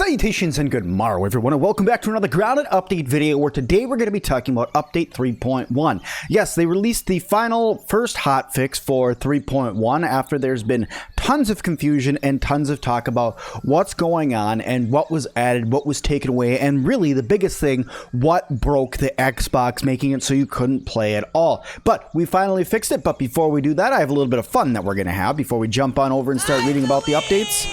Salutations and good morrow everyone, and welcome back to another grounded update video where today we're going to be talking about update 3.1. Yes, they released the final first hotfix for 3.1 after there's been tons of confusion and tons of talk about what's going on and what was added, what was taken away, and really the biggest thing, what broke the Xbox, making it so you couldn't play at all. But we finally fixed it. But before we do that, I have a little bit of fun that we're going to have before we jump on over and start reading about the updates.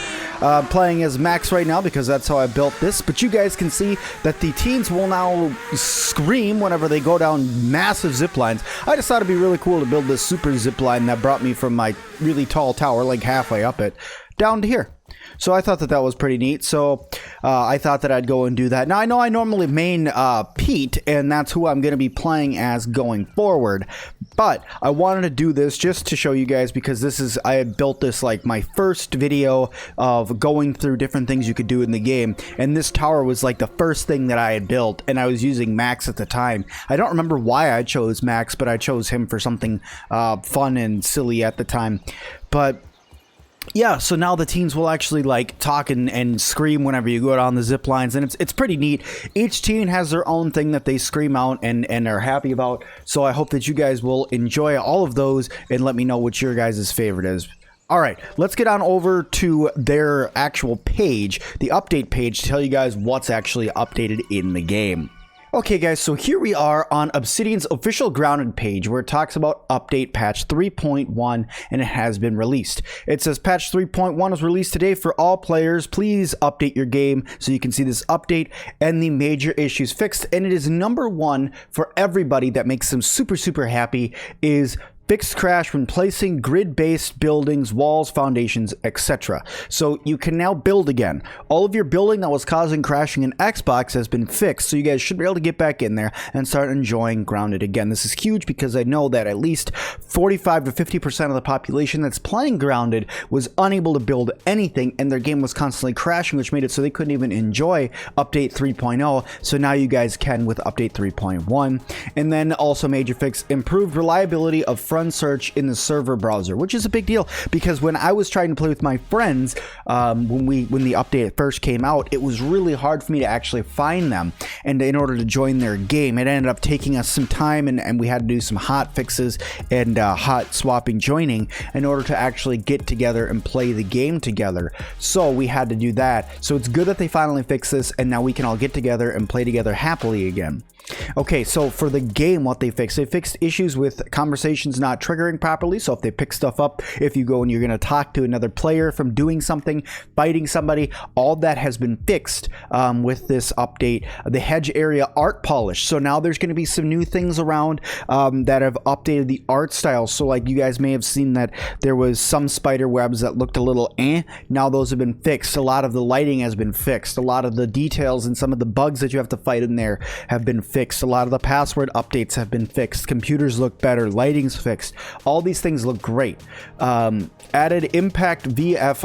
Playing as Max right now because that's how I built this, but you guys can see that the teens will now scream whenever they go down massive zip lines. I just thought it'd be really cool to build this super zip line that brought me from my really tall tower, like halfway up it, down to here. So I thought that that was pretty neat, so I thought that I'd go and do that. Now I know I normally main Pete, and that's who I'm going to be playing as going forward, but I wanted to do this just to show you guys because this is, I had built this like my first video of going through different things you could do in the game, and this tower was like the first thing that I had built, and I was using Max at the time. I don't remember why I chose Max, but I chose him for something fun and silly at the time. But yeah, so now the teens will actually like talk and scream whenever you go down the zip lines, and it's pretty neat. Each teen has their own thing that they scream out and are happy about, so I hope that you guys will enjoy all of those and let me know what your guys' favorite is. Alright, let's get on over to their actual page, the update page, to tell you guys what's actually updated in the game. Okay guys, so here we are on Obsidian's official grounded page where it talks about update patch 3.1 and it has been released. It says patch 3.1 was released today for all players. Please update your game so you can see this update and the major issues fixed. And it is #1 for everybody that makes them super happy is fixed crash when placing grid-based buildings, walls, foundations, etc. So you can now build again. All of your building that was causing crashing in Xbox has been fixed, so you guys should be able to get back in there and start enjoying Grounded again. This is huge because I know that at least 45 to 50% of the population that's playing Grounded was unable to build anything, and their game was constantly crashing, which made it so they couldn't even enjoy Update 3.0. So now you guys can with Update 3.1. And then also major fix, improved reliability of front search in the server browser, which is a big deal because when I was trying to play with my friends when the update first came out, it was really hard for me to actually find them, and in order to join their game it ended up taking us some time, and we had to do some hot fixes and hot swapping joining in order to actually get together and play the game together. So we had to do that. So it's good that they finally fixed this, and now we can all get together and play together happily again. Okay, so for the game, what they fixed issues with conversations not triggering properly. So if they pick stuff up, if you go and you're going to talk to another player from doing something, fighting somebody, all that has been fixed with this update. The hedge area art polish. So now there's going to be some new things around that have updated the art style. So like you guys may have seen that there was some spider webs that looked a little Now those have been fixed. A lot of the lighting has been fixed. A lot of the details and some of the bugs that you have to fight in there have been fixed. A lot of the password updates have been fixed. Computers look better. Lighting's fixed. All these things look great. Added impact VFX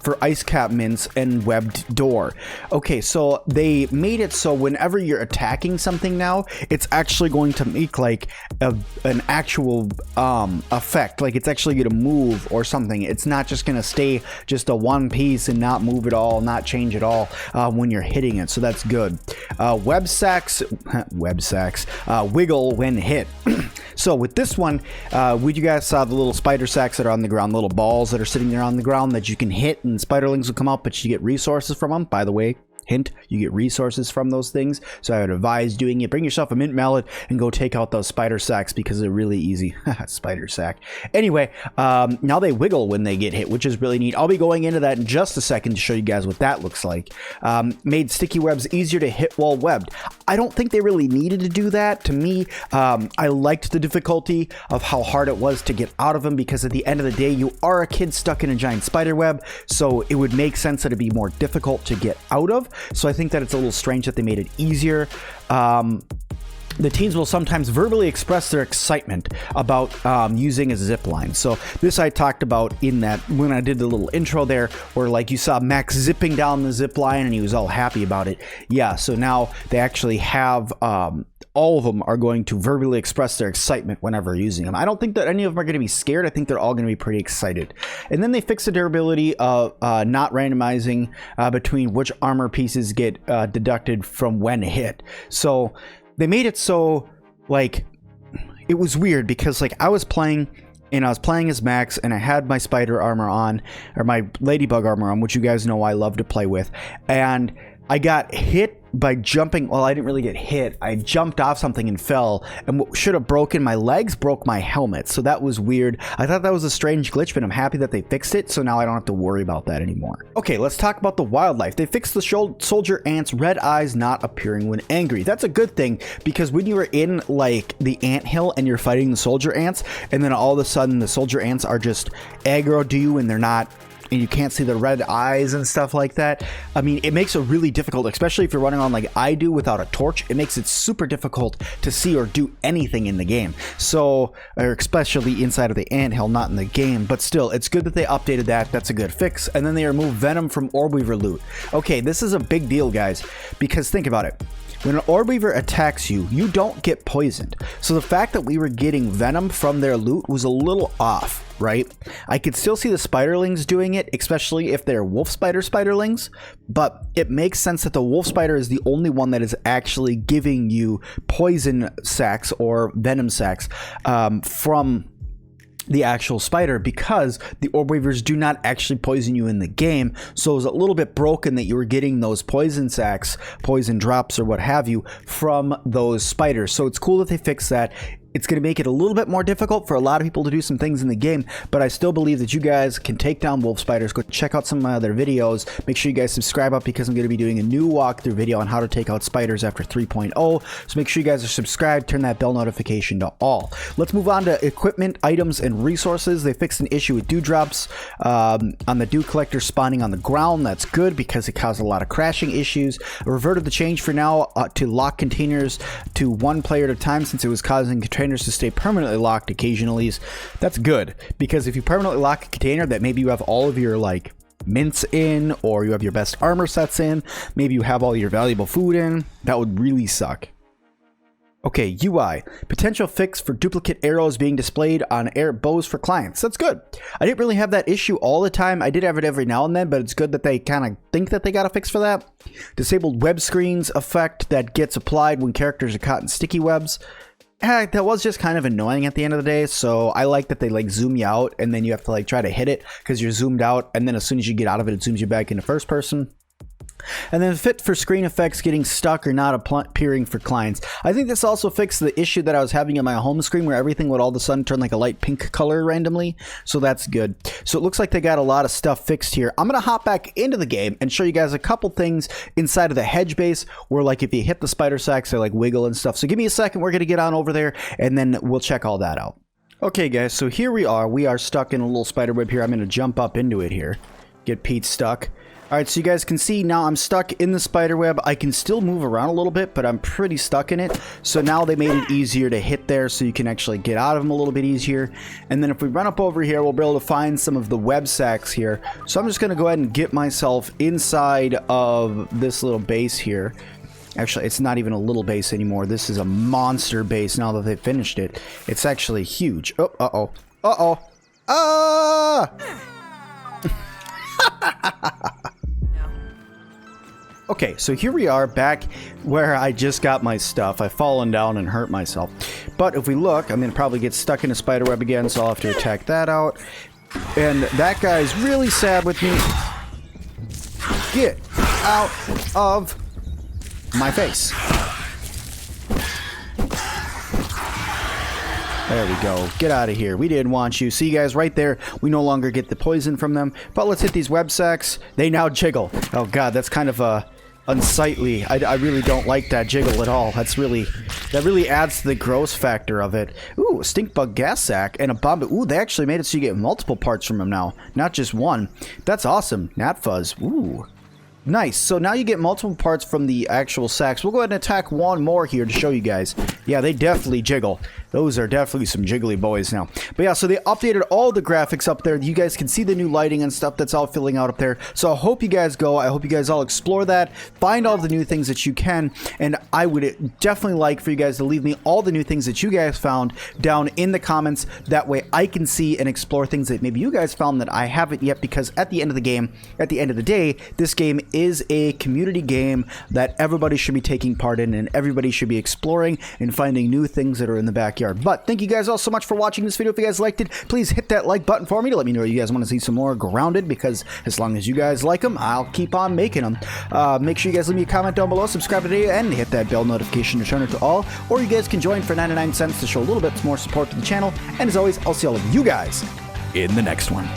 for ice cap mints and webbed door. Okay, so they made it so whenever you're attacking something now, it's actually going to make like an actual effect. Like it's actually going to move or something. It's not just going to stay just a one piece and not move at all, not change at all when you're hitting it. So that's good. Web sacks wiggle when hit. So with this one, you guys saw the little spider sacks that are on the ground, little balls that are sitting there on the ground that you can hit and spiderlings will come up, but you get resources from them. By the way, hint, you get resources from those things, so I would advise doing it. Bring yourself a mint mallet and go take out those spider sacks because they're really easy. Spider sack. Anyway, now they wiggle when they get hit, which is really neat. I'll be going into that in just a second to show you guys what that looks like. Made sticky webs easier to hit while webbed. I don't think they really needed to do that. To me, I liked the difficulty of how hard it was to get out of them, because at the end of the day, you are a kid stuck in a giant spider web, so it would make sense that it'd be more difficult to get out of. So I think that it's a little strange that they made it easier. the teens will sometimes verbally express their excitement about using a zip line. So this I talked about in that when I did the little intro there, where like you saw Max zipping down the zip line and he was all happy about it. Yeah, so now they actually have all of them are going to verbally express their excitement whenever using them. I don't think that any of them are going to be scared. I think they're all going to be pretty excited. And then they fix the durability of not randomizing between which armor pieces get deducted from when hit. So they made it so, like, it was weird because, like, I was playing as Max and I had my spider armor on, or my ladybug armor on, which you guys know I love to play with, and I got hit by jumping. Well, I didn't really get hit. I jumped off something and fell, and what should have broken my legs broke my helmet. So that was weird. I thought that was a strange glitch, but I'm happy that they fixed it, so now I don't have to worry about that anymore. Okay, let's talk about the wildlife. They fixed the soldier ants' red eyes not appearing when angry. That's a good thing, because when you are in like the anthill and you're fighting the soldier ants, and then all of a sudden the soldier ants are just aggro to you and they're not, and you can't see the red eyes and stuff like that. I mean, it makes it really difficult, especially if you're running on like I do without a torch. It makes it super difficult to see or do anything in the game. So, or especially inside of the anthill, not in the game, but still, it's good that they updated that. That's a good fix. And then they removed venom from orb weaver loot. Okay, this is a big deal, guys, because think about it. When an orb weaver attacks you, you don't get poisoned. So the fact that we were getting venom from their loot was a little off, right? I could still see the spiderlings doing it, especially if they're wolf spiderlings, but it makes sense that the wolf spider is the only one that is actually giving you poison sacs or venom sacs from the actual spider, because the orb weavers do not actually poison you in the game. So it was a little bit broken that you were getting those poison sacs, poison drops, or what have you from those spiders. So it's cool that they fixed that. It's going to make it a little bit more difficult for a lot of people to do some things in the game, but I still believe that you guys can take down wolf spiders. Go check out some of my other videos. Make sure you guys subscribe up, because I'm going to be doing a new walkthrough video on how to take out spiders after 3.0. So make sure you guys are subscribed, turn that bell notification to all. Let's move on to equipment, items, and resources. They fixed an issue with dewdrops on the dew collector spawning on the ground. That's good because it caused a lot of crashing issues. Reverted the change for now to lock containers to one player at a time, since it was causing containers to stay permanently locked occasionally. That's good, because if you permanently lock a container that maybe you have all of your like mints in, or you have your best armor sets in, maybe you have all your valuable food in, that would really suck. Okay, UI. Potential fix for duplicate arrows being displayed on air bows for clients. That's good. I didn't really have that issue all the time. I did have it every now and then, but it's good that they kind of think that they got a fix for that. Disabled web screens effect that gets applied when characters are caught in sticky webs. That was just kind of annoying at the end of the day, so I like that they like zoom you out and then you have to like try to hit it because you're zoomed out, and then as soon as you get out of it, it zooms you back into first person. And then fit for screen effects getting stuck or not appearing for clients. I think this also fixed the issue that I was having on my home screen where everything would all of a sudden turn like a light pink color randomly. So that's good. So it looks like they got a lot of stuff fixed here. I'm going to hop back into the game and show you guys a couple things inside of the hedge base where like if you hit the spider sacs, they like wiggle and stuff. So give me a second. We're going to get on over there and then we'll check all that out. Okay guys, so here we are. We are stuck in a little spider web here. I'm going to jump up into it here. Get Pete stuck. Alright, so you guys can see now I'm stuck in the spider web. I can still move around a little bit, but I'm pretty stuck in it. So now they made it easier to hit there, so you can actually get out of them a little bit easier. And then if we run up over here, we'll be able to find some of the web sacs here. So I'm just going to go ahead and get myself inside of this little base here. Actually, it's not even a little base anymore. This is a monster base now that they've finished it. It's actually huge. Oh, uh-oh. Uh-oh. Ah! Okay, so here we are back where I just got my stuff. I've fallen down and hurt myself. But if we look, I'm going to probably get stuck in a spider web again, so I'll have to attack that out. And that guy's really sad with me. Get out of my face. There we go. Get out of here. We didn't want you. See, guys, right there, we no longer get the poison from them. But let's hit these web sacs. They now jiggle. Oh, God, that's kind of unsightly. I really don't like that jiggle at all. That really adds to the gross factor of it. Ooh, a stink bug gas sack and a bomb. Ooh, they actually made it so you get multiple parts from them now, not just one. That's awesome. Gnat fuzz. Ooh. Nice. So now you get multiple parts from the actual sacks. We'll go ahead and attack one more here to show you guys. Yeah, they definitely jiggle. Those are definitely some jiggly boys now. But yeah, so they updated all the graphics up there. You guys can see the new lighting and stuff that's all filling out up there. So I hope you guys go. I hope you guys all explore that. Find all the new things that you can. And I would definitely like for you guys to leave me all the new things that you guys found down in the comments. That way I can see and explore things that maybe you guys found that I haven't yet. Because at the end of the game, at the end of the day, this game is a community game that everybody should be taking part in. And everybody should be exploring and finding new things that are in the backyard. But thank you guys all so much for watching this video. If you guys liked it, please hit that like button for me to let me know you guys want to see some more Grounded, because as long as you guys like them, I'll keep on making them. Make sure you guys leave me a comment down below, subscribe today, and hit that bell notification to turn it to all. Or you guys can join for 99 cents to show a little bit more support to the channel. And as always, I'll see all of you guys in the next one.